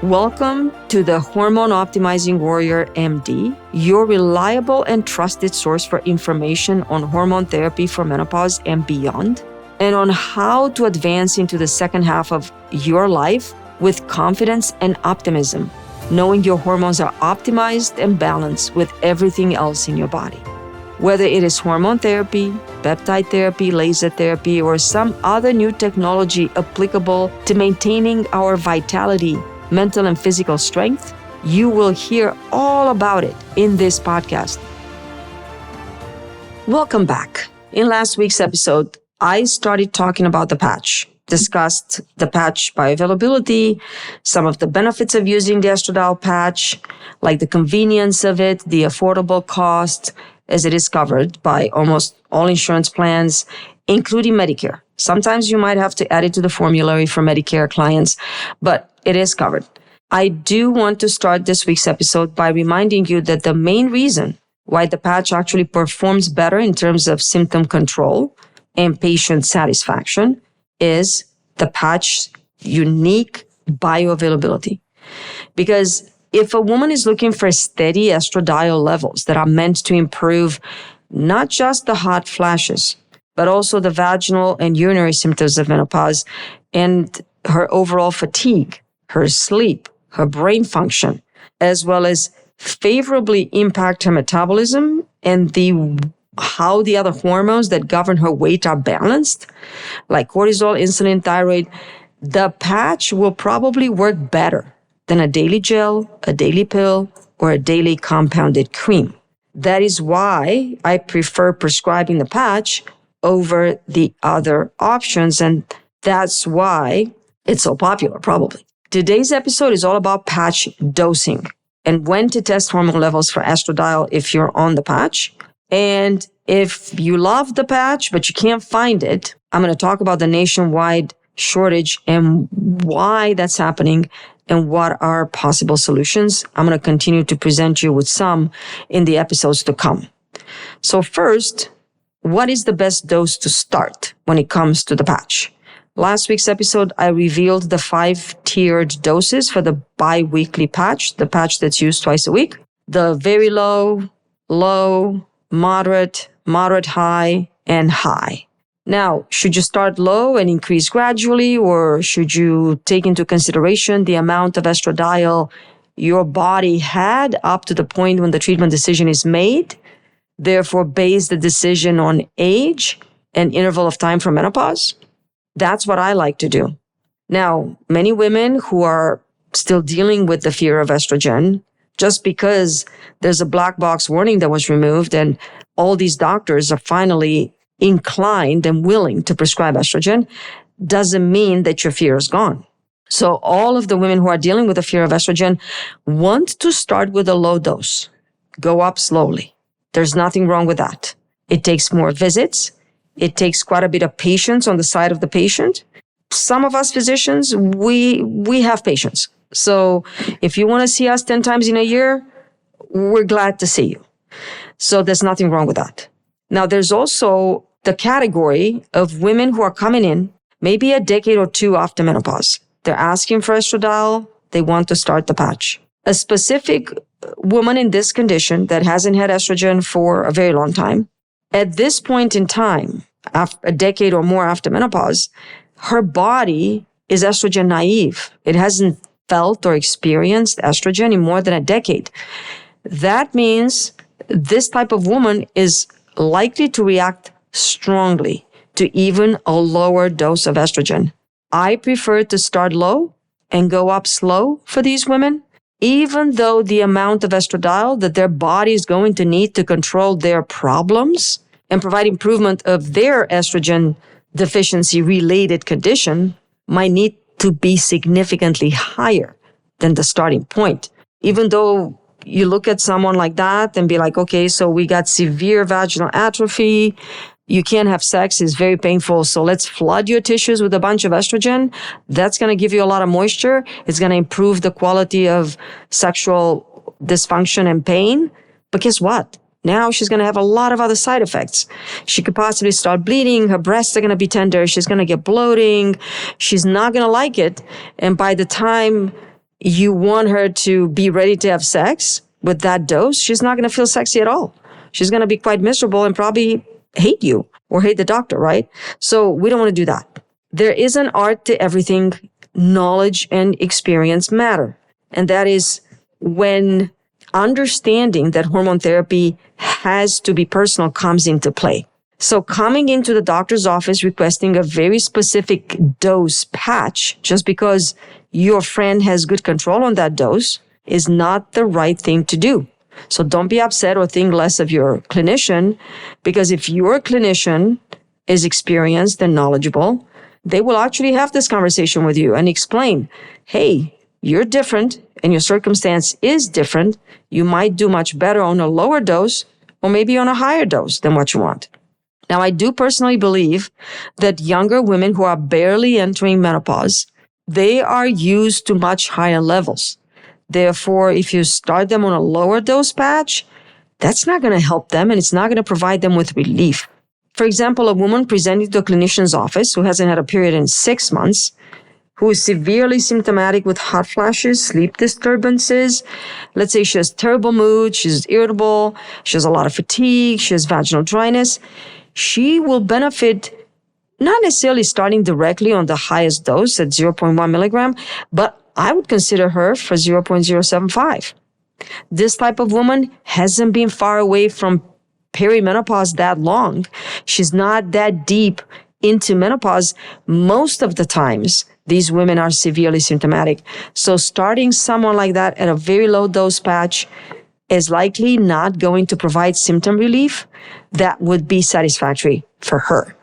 Welcome to the Hormone Optimizing Warrior MD, your reliable and trusted source for information on hormone therapy for menopause and beyond, and on how to advance into the second half of your life with confidence and optimism, knowing your hormones are optimized and balanced with everything else in your body. Whether it is hormone therapy, peptide therapy, laser therapy, or some other new technology applicable to maintaining our vitality, mental and physical strength, you will hear all about it in this podcast. Welcome back. In last week's episode, I started talking about the patch, discussed the patch bioavailability, some of the benefits of using the Estradiol patch, like the convenience of it, the affordable cost, as it is covered by almost all insurance plans, including Medicare. Sometimes you might have to add it to the formulary for Medicare clients, but it is covered. I do want to start this week's episode by reminding you that the main reason why the patch actually performs better in terms of symptom control and patient satisfaction is the patch's unique bioavailability. Because if a woman is looking for steady estradiol levels that are meant to improve not just the hot flashes, but also the vaginal and urinary symptoms of menopause and her overall fatigue, her sleep, her brain function, as well as favorably impact her metabolism and how the other hormones that govern her weight are balanced, like cortisol, insulin, thyroid, the patch will probably work better than a daily gel, a daily pill, or a daily compounded cream. That is why I prefer prescribing the patch over the other options, and that's why it's so popular, probably. Today's episode is all about patch dosing and when to test hormone levels for estradiol if you're on the patch. And if you love the patch, but you can't find it, I'm going to talk about the nationwide shortage and why that's happening and what are possible solutions. I'm going to continue to present you with some in the episodes to come. So first, what is the best dose to start when it comes to the patch? Last week's episode, I revealed the 5-tiered doses for the bi-weekly patch, the patch that's used twice a week. The very low, moderate, high, and high. Now, should you start low and increase gradually, or should you take into consideration the amount of estradiol your body had up to the point when the treatment decision is made, therefore base the decision on age and interval of time for menopause? That's what I like to do. Now, many women who are still dealing with the fear of estrogen, just because there's a black box warning that was removed and all these doctors are finally inclined and willing to prescribe estrogen, doesn't mean that your fear is gone. So all of the women who are dealing with the fear of estrogen want to start with a low dose. Go up slowly. There's nothing wrong with that. It takes more visits. It takes quite a bit of patience on the side of the patient. Some of us physicians, we have patience. So if you want to see us 10 times in a year, we're glad to see you. So there's nothing wrong with that. Now, there's also the category of women who are coming in maybe a decade or two after menopause. They're asking for estradiol. They want to start the patch. A specific woman in this condition that hasn't had estrogen for a very long time, at this point in time, after a decade or more after menopause, her body is estrogen naive. It hasn't felt or experienced estrogen in more than a decade. That means this type of woman is likely to react strongly to even a lower dose of estrogen. I prefer to start low and go up slow for these women, even though the amount of estradiol that their body is going to need to control their problems and provide improvement of their estrogen deficiency related condition might need to be significantly higher than the starting point. Even though you look at someone like that and be like, okay, so we got severe vaginal atrophy. You can't have sex. It's very painful. So let's flood your tissues with a bunch of estrogen. That's going to give you a lot of moisture. It's going to improve the quality of sexual dysfunction and pain. But guess what? Now she's going to have a lot of other side effects. She could possibly start bleeding. Her breasts are going to be tender. She's going to get bloating. She's not going to like it. And by the time you want her to be ready to have sex with that dose, she's not going to feel sexy at all. She's going to be quite miserable and probably hate you or hate the doctor, right? So we don't want to do that. There is an art to everything. Knowledge and experience matter. And that is when understanding that hormone therapy has to be personal comes into play. So coming into the doctor's office requesting a very specific dose patch just because your friend has good control on that dose is not the right thing to do. So don't be upset or think less of your clinician, because if your clinician is experienced and knowledgeable, they will actually have this conversation with you and explain, hey, you're different and your circumstance is different. You might do much better on a lower dose or maybe on a higher dose than what you want. Now, I do personally believe that younger women who are barely entering menopause, they are used to much higher levels. Therefore, if you start them on a lower dose patch, that's not going to help them and it's not going to provide them with relief. For example, a woman presenting to a clinician's office who hasn't had a period in 6 months, who is severely symptomatic with hot flashes, sleep disturbances. Let's say she has terrible mood, she's irritable, she has a lot of fatigue, she has vaginal dryness. She will benefit not necessarily starting directly on the highest dose at 0.1 milligram, but I would consider her for 0.075. This type of woman hasn't been far away from perimenopause that long. She's not that deep into menopause. Most of the times, these women are severely symptomatic. So starting someone like that at a very low dose patch is likely not going to provide symptom relief that would be satisfactory for her.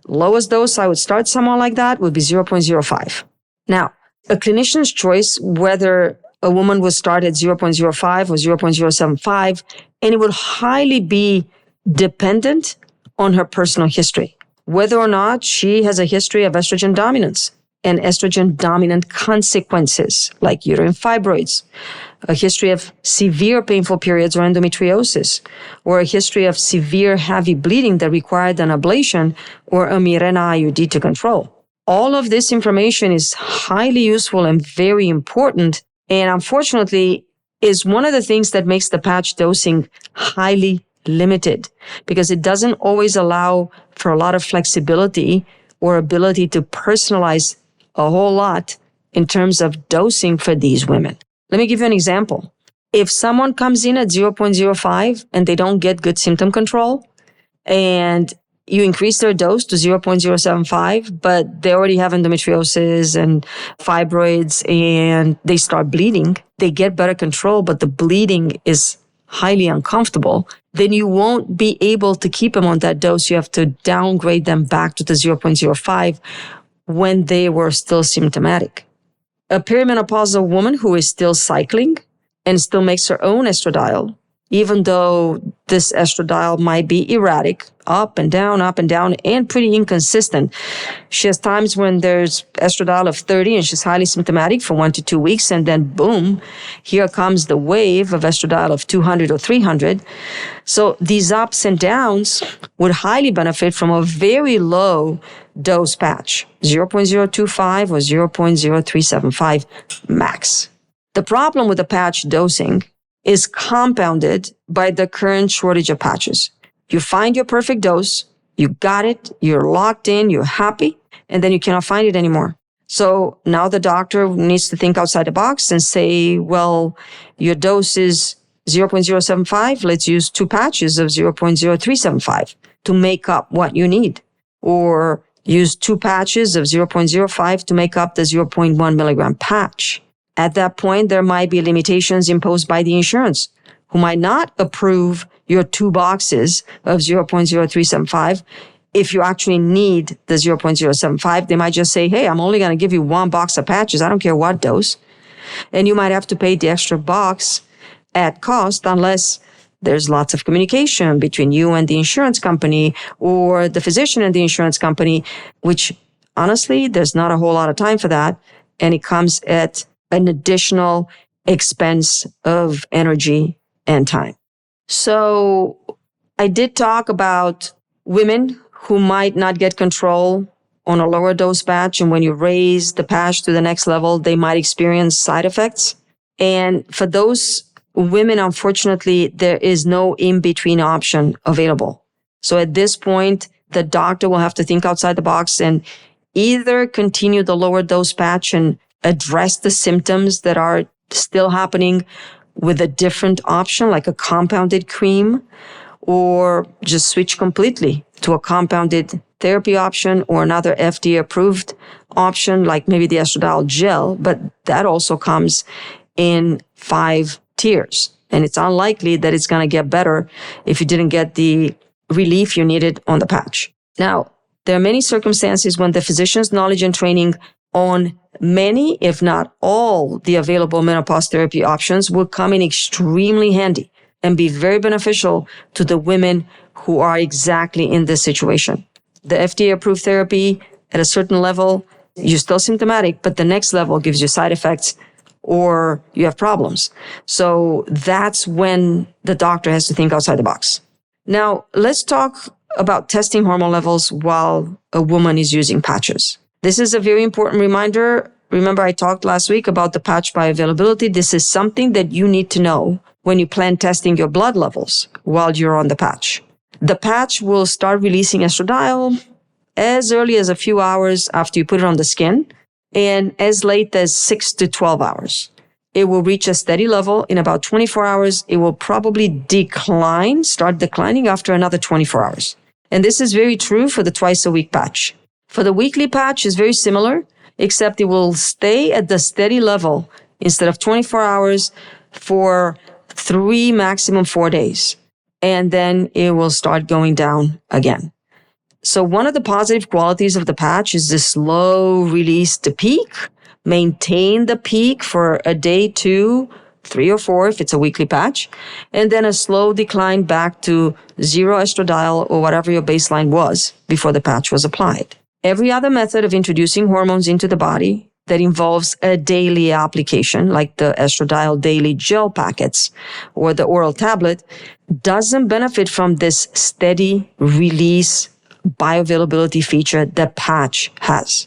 Lowest dose I would start someone like that would be 0.05. Now, a clinician's choice, whether a woman would start at 0.05 or 0.075, and it would highly be dependent on her personal history, whether or not she has a history of estrogen dominance and estrogen dominant consequences like uterine fibroids, a history of severe painful periods or endometriosis, or a history of severe heavy bleeding that required an ablation or a Mirena IUD to control. All of this information is highly useful and very important, and unfortunately is one of the things that makes the patch dosing highly limited, because it doesn't always allow for a lot of flexibility or ability to personalize a whole lot in terms of dosing for these women. Let me give you an example. If someone comes in at 0.05 and they don't get good symptom control, and you increase their dose to 0.075, but they already have endometriosis and fibroids and they start bleeding, they get better control, but the bleeding is highly uncomfortable, then you won't be able to keep them on that dose. You have to downgrade them back to the 0.05 when they were still symptomatic. A perimenopausal woman who is still cycling and still makes her own estradiol, even though this estradiol might be erratic, up and down, and pretty inconsistent. She has times when there's estradiol of 30 and she's highly symptomatic for 1 to 2 weeks, and then boom, here comes the wave of estradiol of 200 or 300. So these ups and downs would highly benefit from a very low dose patch, 0.025 or 0.0375 max. The problem with the patch dosing is compounded by the current shortage of patches. You find your perfect dose, you got it, you're locked in, you're happy, and then you cannot find it anymore. So now the doctor needs to think outside the box and say, well, your dose is 0.075, let's use 2 patches of 0.0375 to make up what you need. Or use 2 patches of 0.05 to make up the 0.1 milligram patch. At that point, there might be limitations imposed by the insurance, who might not approve your 2 boxes of 0.0375. If you actually need the 0.075, they might just say, hey, I'm only going to give you 1 box of patches. I don't care what dose. And you might have to pay the extra box at cost unless there's lots of communication between you and the insurance company or the physician and the insurance company, which honestly, there's not a whole lot of time for that. And it comes at an additional expense of energy and time. So I did talk about women who might not get control on a lower dose patch, and when you raise the patch to the next level, they might experience side effects. And for those women, unfortunately, there is no in-between option available. So at this point, the doctor will have to think outside the box and either continue the lower dose patch and address the symptoms that are still happening with a different option, like a compounded cream, or just switch completely to a compounded therapy option or another FDA-approved option, like maybe the estradiol gel, but that also comes in 5 tiers. And it's unlikely that it's going to get better if you didn't get the relief you needed on the patch. Now, there are many circumstances when the physician's knowledge and training on many, if not all, the available menopause therapy options will come in extremely handy and be very beneficial to the women who are exactly in this situation. The FDA-approved therapy at a certain level, you're still symptomatic, but the next level gives you side effects or you have problems. So that's when the doctor has to think outside the box. Now, let's talk about testing hormone levels while a woman is using patches. This is a very important reminder. Remember, I talked last week about the patch bioavailability. This is something that you need to know when you plan testing your blood levels while you're on the patch. The patch will start releasing estradiol as early as a few hours after you put it on the skin and as late as 6 to 12 hours. It will reach a steady level in about 24 hours. It will probably start declining after another 24 hours. And this is very true for the twice-a-week patch. For the weekly patch, is very similar, except it will stay at the steady level instead of 24 hours for 3, maximum 4 days. And then it will start going down again. So one of the positive qualities of the patch is the slow release to peak. Maintain the peak for a day, 2, 3, or 4 if it's a weekly patch, and then a slow decline back to 0 estradiol or whatever your baseline was before the patch was applied. Every other method of introducing hormones into the body that involves a daily application, like the estradiol daily gel packets or the oral tablet, doesn't benefit from this steady release bioavailability feature that patch has.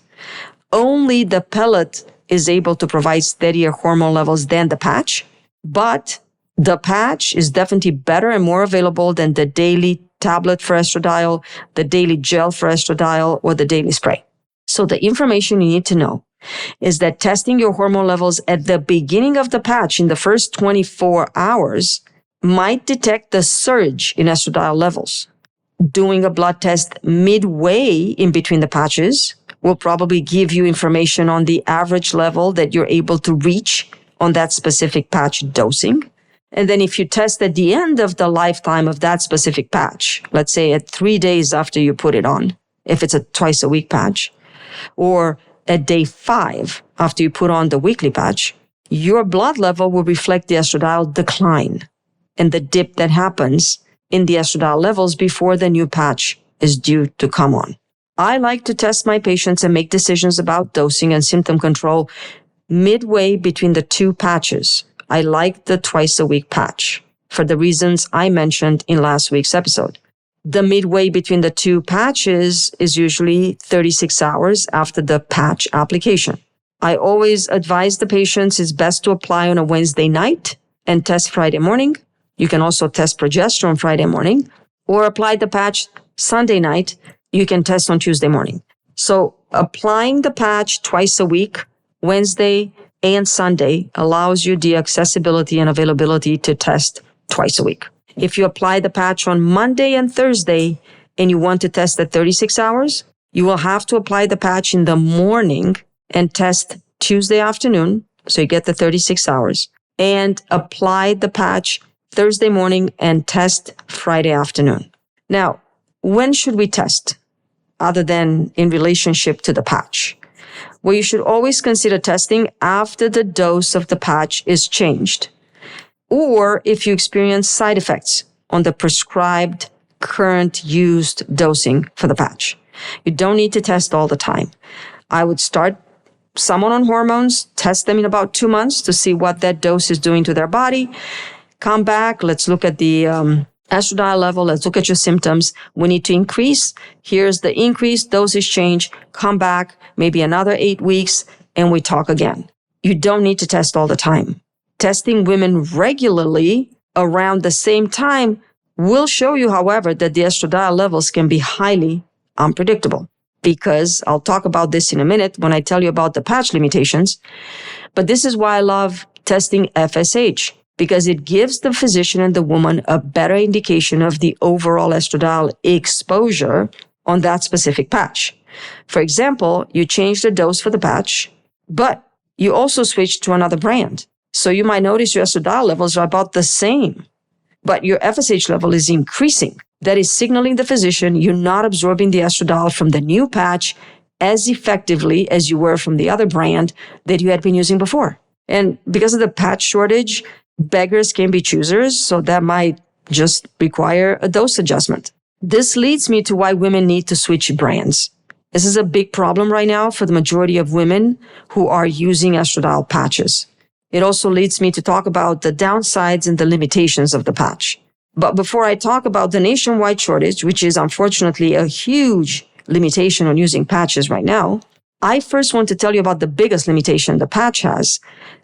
Only the pellet is able to provide steadier hormone levels than the patch, but the patch is definitely better and more available than the daily tablet for estradiol, the daily gel for estradiol, or the daily spray. So the information you need to know is that testing your hormone levels at the beginning of the patch in the first 24 hours might detect the surge in estradiol levels. Doing a blood test midway in between the patches will probably give you information on the average level that you're able to reach on that specific patch dosing. And then if you test at the end of the lifetime of that specific patch, let's say at 3 days after you put it on, if it's a twice-a-week patch, or at day 5 after you put on the weekly patch, your blood level will reflect the estradiol decline and the dip that happens in the estradiol levels before the new patch is due to come on. I like to test my patients and make decisions about dosing and symptom control midway between the 2 patches. I like the twice-a-week patch for the reasons I mentioned in last week's episode. The midway between the 2 patches is usually 36 hours after the patch application. I always advise the patients it's best to apply on a Wednesday night and test Friday morning. You can also test progesterone Friday morning, or apply the patch Sunday night. You can test on Tuesday morning. So applying the patch twice a week, Wednesday and Sunday, allows you the accessibility and availability to test twice a week. If you apply the patch on Monday and Thursday and you want to test at 36 hours, you will have to apply the patch in the morning and test Tuesday afternoon, so you get the 36 hours, and apply the patch Thursday morning and test Friday afternoon. Now, when should we test other than in relationship to the patch? Well, you should always consider testing after the dose of the patch is changed, or if you experience side effects on the prescribed current used dosing for the patch. You don't need to test all the time. I would start someone on hormones, test them in about 2 months to see what that dose is doing to their body. Come back, let's look at the Estradiol level, let's look at your symptoms. We need to increase. Here's the increase, dosage change, come back, maybe another 8 weeks, and we talk again. You don't need to test all the time. Testing women regularly around the same time will show you, however, that the estradiol levels can be highly unpredictable. Because I'll talk about this in a minute when I tell you about the patch limitations. But this is why I love testing FSH, because it gives the physician and the woman a better indication of the overall estradiol exposure on that specific patch. For example, you change the dose for the patch, but you also switch to another brand. So you might notice your estradiol levels are about the same, but your FSH level is increasing. That is signaling the physician you're not absorbing the estradiol from the new patch as effectively as you were from the other brand that you had been using before. And because of the patch shortage, beggars can be choosers, so that might just require a dose adjustment. This leads me to why women need to switch brands. This is a big problem right now for the majority of women who are using estradiol patches. It also leads me to talk about the downsides and the limitations of the patch. But before I talk about the nationwide shortage, which is unfortunately a huge limitation on using patches right now, I first want to tell you about the biggest limitation the patch has.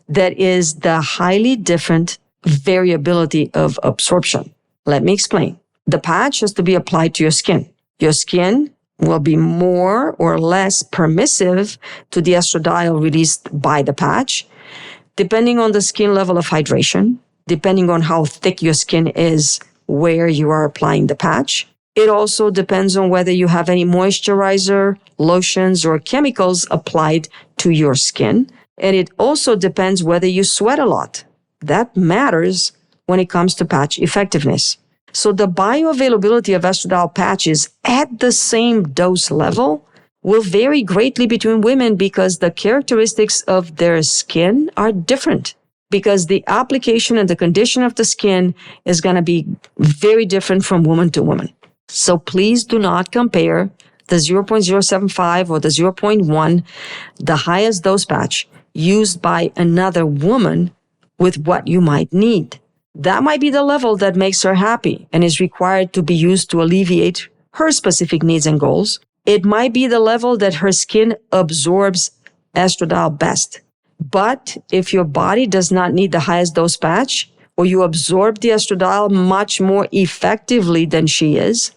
That is the highly different variability of absorption. Let me explain. The patch has to be applied to your skin. Your skin will be more or less permissive to the estradiol released by the patch, depending on the skin level of hydration, depending on how thick your skin is where you are applying the patch. It also depends on whether you have any moisturizer, lotions, or chemicals applied to your skin. And it also depends whether you sweat a lot. That matters when it comes to patch effectiveness. So the bioavailability of estradiol patches at the same dose level will vary greatly between women because the characteristics of their skin are different. Because the application and the condition of the skin is going to be very different from woman to woman. So please do not compare the 0.075 or the 0.1, the highest dose patch used by another woman with what you might need. That might be the level that makes her happy and is required to be used to alleviate her specific needs and goals. It might be the level that her skin absorbs estradiol best. But if your body does not need the highest dose patch, or you absorb the estradiol much more effectively than she is,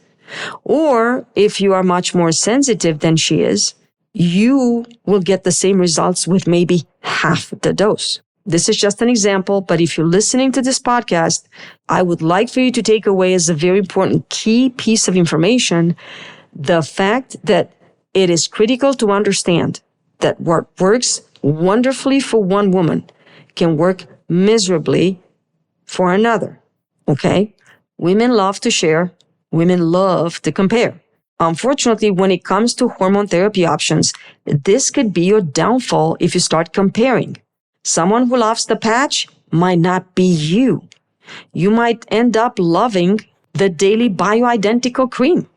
or if you are much more sensitive than she is, you will get the same results with maybe half the dose. This is just an example, but if you're listening to this podcast, I would like for you to take away as a very important key piece of information the fact that it is critical to understand that what works wonderfully for one woman can work miserably for another. Okay? Women love to share. Women love to compare. Unfortunately, when it comes to hormone therapy options, this could be your downfall if you start comparing. Someone who loves the patch might not be you. You might end up loving the daily bioidentical cream.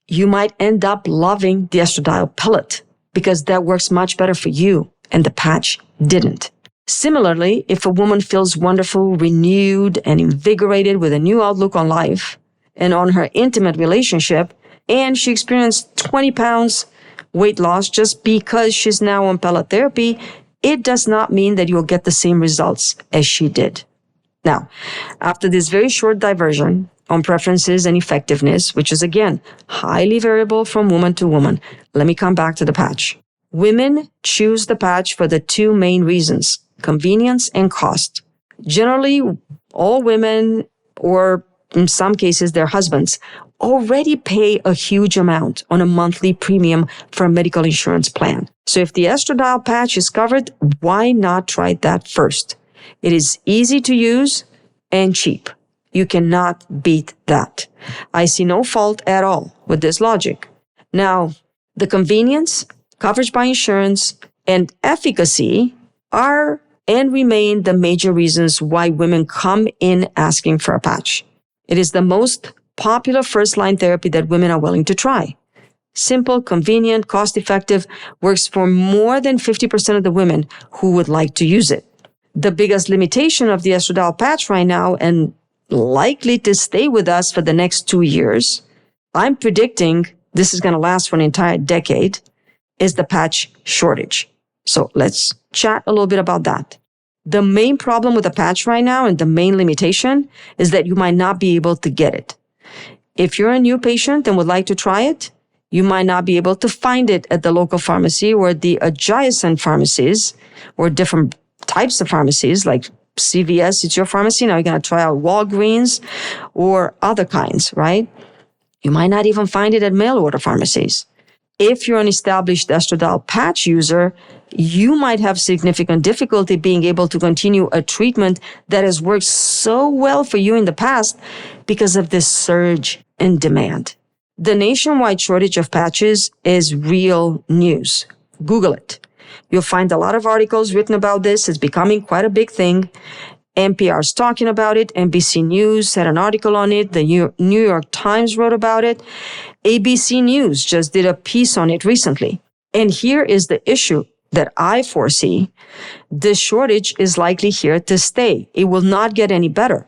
You might end up loving the estradiol pellet because that works much better for you and the patch didn't. Similarly, if a woman feels wonderful, renewed, and invigorated with a new outlook on life and on her intimate relationship, and she experienced 20 pounds weight loss just because she's now on pellet therapy, it does not mean that you'll get the same results as she did. Now, after this very short diversion on preferences and effectiveness, which is again highly variable from woman to woman, let me come back to the patch. Women choose the patch for the two main reasons: convenience and cost. Generally, all women, or in some cases their husbands, already pay a huge amount on a monthly premium for a medical insurance plan. So if the estradiol patch is covered, why not try that first? It is easy to use and cheap. You cannot beat that. I see no fault at all with this logic. Now, the convenience, coverage by insurance, and efficacy are and remain the major reasons why women come in asking for a patch. It is the most popular first-line therapy that women are willing to try. Simple, convenient, cost-effective, works for more than 50% of the women who would like to use it. The biggest limitation of the estradiol patch right now, and likely to stay with us for the next 2 years, I'm predicting this is going to last for an entire decade, is the patch shortage. So let's chat a little bit about that. The main problem with the patch right now and the main limitation is that you might not be able to get it. If you're a new patient and would like to try it, you might not be able to find it at the local pharmacy or the adjacent pharmacies or different types of pharmacies like CVS, it's your pharmacy. Now you're going to try out Walgreens or other kinds, right? You might not even find it at mail order pharmacies. If you're an established estradiol patch user, you might have significant difficulty being able to continue a treatment that has worked so well for you in the past because of this surge in demand. The nationwide shortage of patches is real news. Google it. You'll find a lot of articles written about this. It's becoming quite a big thing. NPR's talking about it. NBC News had an article on it. The New York Times wrote about it. ABC News just did a piece on it recently. And here is the issue that I foresee. This shortage is likely here to stay. It will not get any better.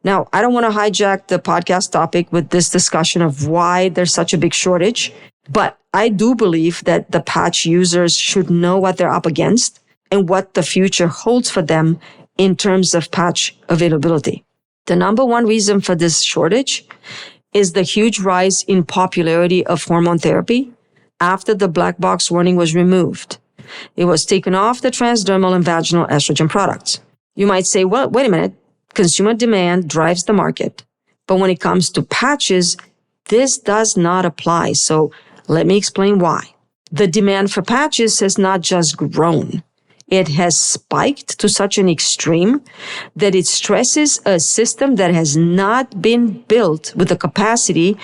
Now, I don't want to hijack the podcast topic with this discussion of why there's such a big shortage, but I do believe that the patch users should know what they're up against and what the future holds for them in terms of patch availability. The number one reason for this shortage is the huge rise in popularity of hormone therapy after the black box warning was removed. It was taken off the transdermal and vaginal estrogen products. You might say, well, wait a minute. Consumer demand drives the market. But when it comes to patches, this does not apply. So let me explain why. The demand for patches has not just grown. It has spiked to such an extreme that it stresses a system that has not been built with the capacity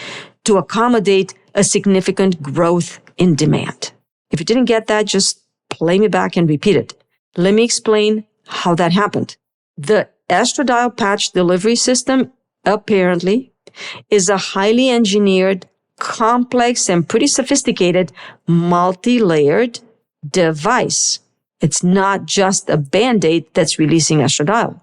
to accommodate a significant growth in demand. If you didn't get that, just play me back and repeat it. Let me explain how that happened. The estradiol patch delivery system apparently is a highly engineered, complex, and pretty sophisticated multi-layered device. It's not just a Band-Aid that's releasing estradiol.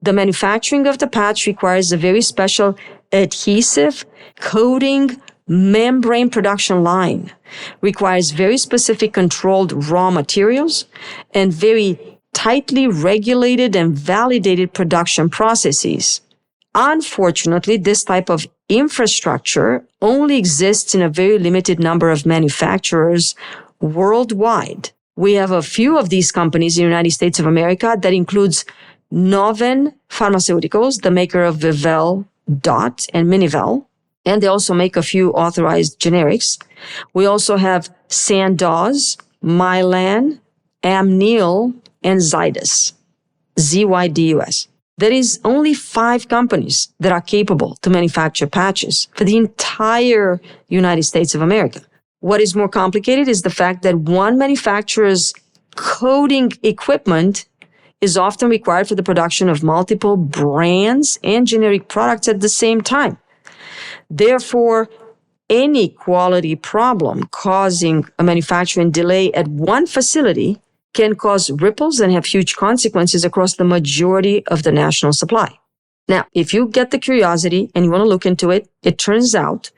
The manufacturing of the patch requires a very special adhesive coating membrane production line, requires very specific controlled raw materials and very tightly regulated and validated production processes. Unfortunately, this type of infrastructure only exists in a very limited number of manufacturers worldwide. We have a few of these companies in the United States of America. That includes Noven Pharmaceuticals, the maker of Vivel, Dot, and Minivel. And they also make a few authorized generics. We also have Sandoz, Mylan, Amneal, and Zydus, Zydus. There is only 5 companies that are capable to manufacture patches for the entire United States of America. What is more complicated is the fact that one manufacturer's coating equipment is often required for the production of multiple brands and generic products at the same time. Therefore, any quality problem causing a manufacturing delay at one facility can cause ripples and have huge consequences across the majority of the national supply. Now, if you get the curiosity and you want to look into it, it turns out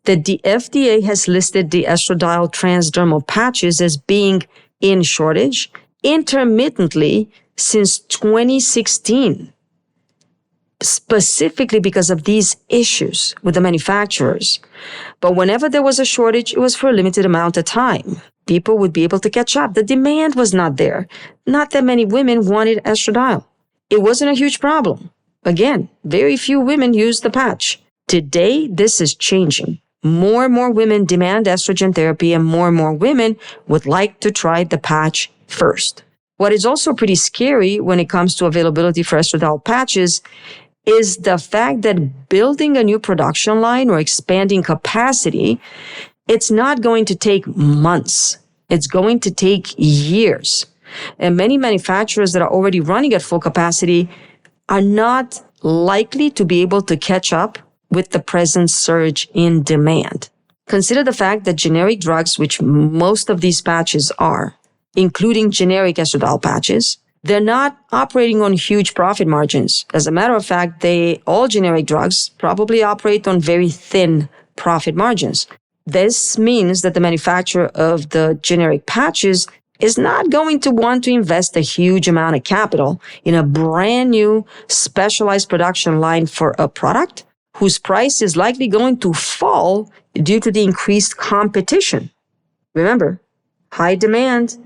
that the FDA has listed the estradiol transdermal patches as being in shortage intermittently since 2016, specifically because of these issues with the manufacturers. But whenever there was a shortage, it was for a limited amount of time. People would be able to catch up. The demand was not there. Not that many women wanted estradiol. It wasn't a huge problem. Again, very few women use the patch. Today, this is changing. More and more women demand estrogen therapy, and more women would like to try the patch first. What is also pretty scary when it comes to availability for estradiol patches is the fact that building a new production line or expanding capacity, it's not going to take months. It's going to take years. And many manufacturers that are already running at full capacity are not likely to be able to catch up with the present surge in demand. Consider the fact that generic drugs, which most of these patches are, including generic estradiol patches, They're not operating on huge profit margins. As a matter of fact, all generic drugs probably operate on very thin profit margins. This means that the manufacturer of the generic patches is not going to want to invest a huge amount of capital in a brand new specialized production line for a product whose price is likely going to fall due to the increased competition. Remember, high demand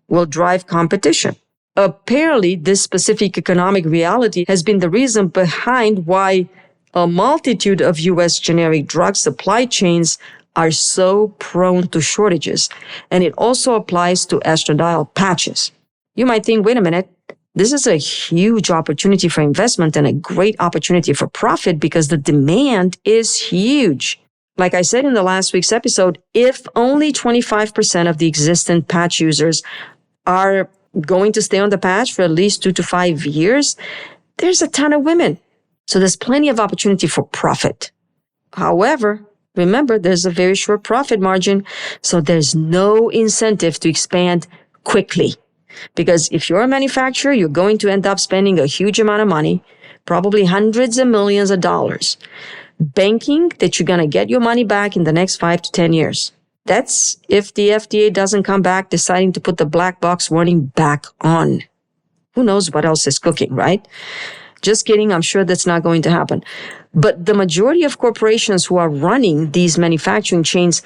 will drive competition. Apparently, this specific economic reality has been the reason behind why a multitude of U.S. generic drug supply chains are so prone to shortages. And it also applies to estradiol patches. You might think, wait a minute, this is a huge opportunity for investment and a great opportunity for profit because the demand is huge. Like I said in the last week's episode, if only 25% of the existing patch users are going to stay on the patch for at least 2 to 5 years, there's a ton of women. So there's plenty of opportunity for profit. However, remember, there's a very short profit margin, so there's no incentive to expand quickly. Because if you're a manufacturer, you're going to end up spending a huge amount of money, probably hundreds of millions of dollars, banking that you're going to get your money back in the next 5 to 10 years. That's if the FDA doesn't come back deciding to put the black box warning back on. Who knows what else is cooking, right? Just kidding. I'm sure that's not going to happen. But the majority of corporations who are running these manufacturing chains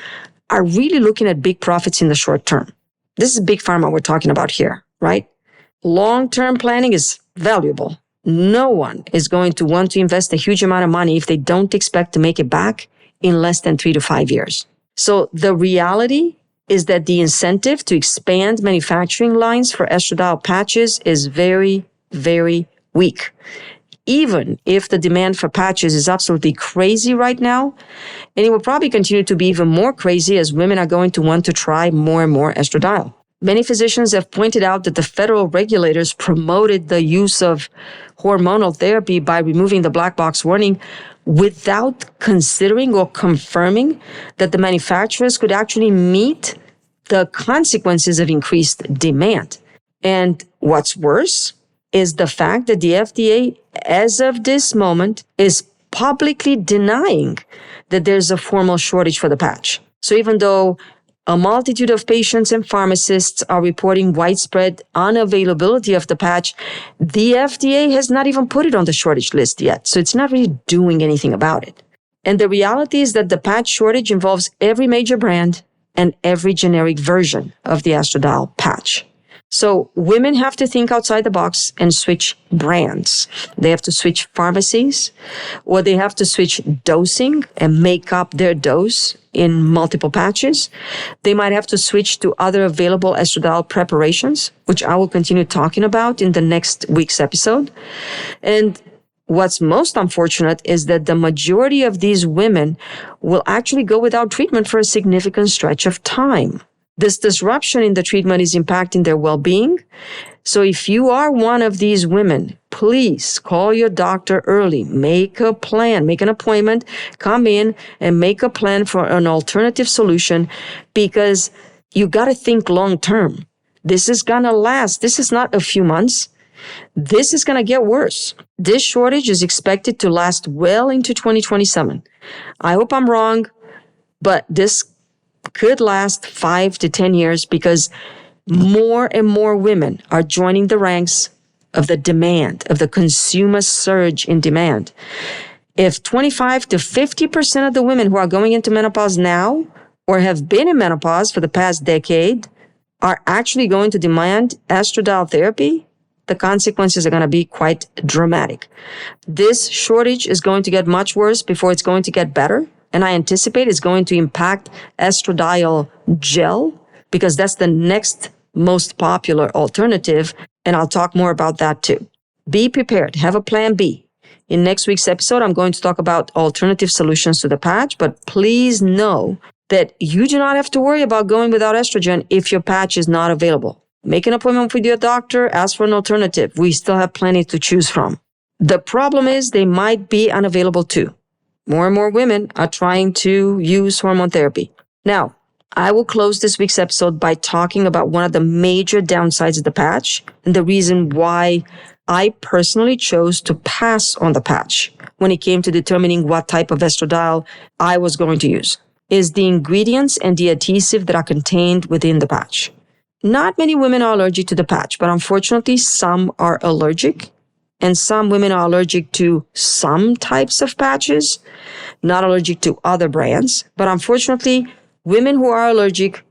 are really looking at big profits in the short term. This is big pharma we're talking about here, right? Long-term planning is valuable. No one is going to want to invest a huge amount of money if they don't expect to make it back in less than 3 to 5 years. So the reality is that the incentive to expand manufacturing lines for estradiol patches is very, very weak. Even if the demand for patches is absolutely crazy right now, and it will probably continue to be even more crazy as women are going to want to try more and more estradiol. Many physicians have pointed out that the federal regulators promoted the use of hormonal therapy by removing the black box warning without considering or confirming that the manufacturers could actually meet the consequences of increased demand. And what's worse is the fact that the FDA, as of this moment, is publicly denying that there's a formal shortage for the patch. So even though a multitude of patients and pharmacists are reporting widespread unavailability of the patch, the FDA has not even put it on the shortage list yet. So it's not really doing anything about it. And the reality is that the patch shortage involves every major brand and every generic version of the estradiol patch. So women have to think outside the box and switch brands. They have to switch pharmacies, or they have to switch dosing and make up their dose in multiple patches. They might have to switch to other available estradiol preparations, which I will continue talking about in the next week's episode. And what's most unfortunate is that the majority of these women will actually go without treatment for a significant stretch of time. This disruption in the treatment is impacting their well-being. So if you are one of these women, please call your doctor early. Make a plan, make an appointment, come in and make a plan for an alternative solution because you got to think long-term. This is going to last. This is not a few months. This is going to get worse. This shortage is expected to last well into 2027. I hope I'm wrong, but this could last 5 to 10 years because more and more women are joining the ranks of the demand, of the consumer surge in demand. If 25 to 50% of the women who are going into menopause now or have been in menopause for the past decade are actually going to demand estradiol therapy, the consequences are going to be quite dramatic. This shortage is going to get much worse before it's going to get better. And I anticipate it's going to impact estradiol gel because that's the next most popular alternative. And I'll talk more about that too. Be prepared. Have a plan B. In next week's episode, I'm going to talk about alternative solutions to the patch, but please know that you do not have to worry about going without estrogen if your patch is not available. Make an appointment with your doctor, ask for an alternative. We still have plenty to choose from. The problem is they might be unavailable too. More and more women are trying to use hormone therapy. Now, I will close this week's episode by talking about one of the major downsides of the patch and the reason why I personally chose to pass on the patch when it came to determining what type of estradiol I was going to use, is the ingredients and the adhesive that are contained within the patch. Not many women are allergic to the patch, but unfortunately some are allergic, and some women are allergic to some types of patches, not allergic to other brands. But unfortunately, women who are allergic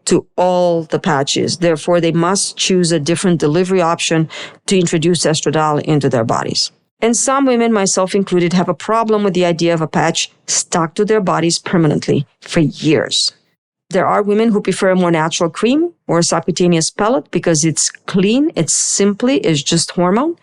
to all the patches. Therefore, they must choose a different delivery option to introduce estradiol into their bodies. And some women, myself included, have a problem with the idea of a patch stuck to their bodies permanently for years. There are women who prefer a more natural cream or a subcutaneous pellet because it's clean. It simply is just hormone.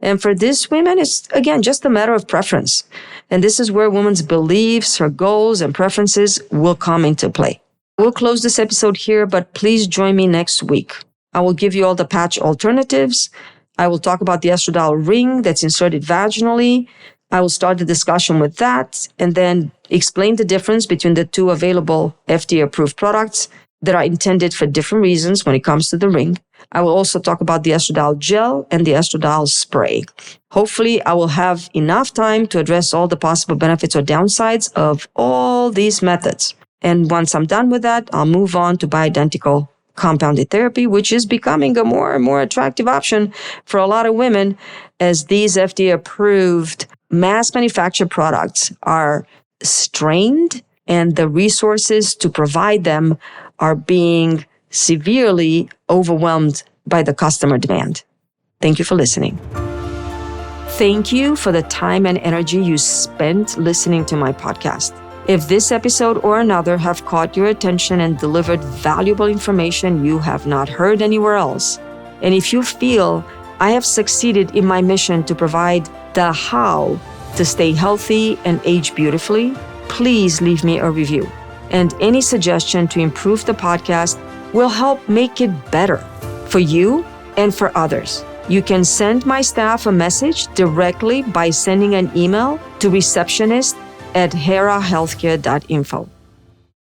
And for these women, it's, again, just a matter of preference. And this is where women's beliefs, her goals, and preferences will come into play. We'll close this episode here, but please join me next week. I will give you all the patch alternatives. I will talk about the estradiol ring that's inserted vaginally. I will start the discussion with that and then explain the difference between the two available FDA-approved products that are intended for different reasons when it comes to the ring. I will also talk about the estradiol gel and the estradiol spray. Hopefully, I will have enough time to address all the possible benefits or downsides of all these methods. And once I'm done with that, I'll move on to bioidentical compounded therapy, which is becoming a more and more attractive option for a lot of women as these FDA-approved mass manufactured products are strained and the resources to provide them are being severely overwhelmed by the customer demand. Thank you for listening. Thank you for the time and energy you spent listening to my podcast. If this episode or another have caught your attention and delivered valuable information you have not heard anywhere else, and if you feel I have succeeded in my mission to provide the how to stay healthy and age beautifully, please leave me a review. And any suggestion to improve the podcast will help make it better for you and for others. You can send my staff a message directly by sending an email to receptionist@herahealthcare.info.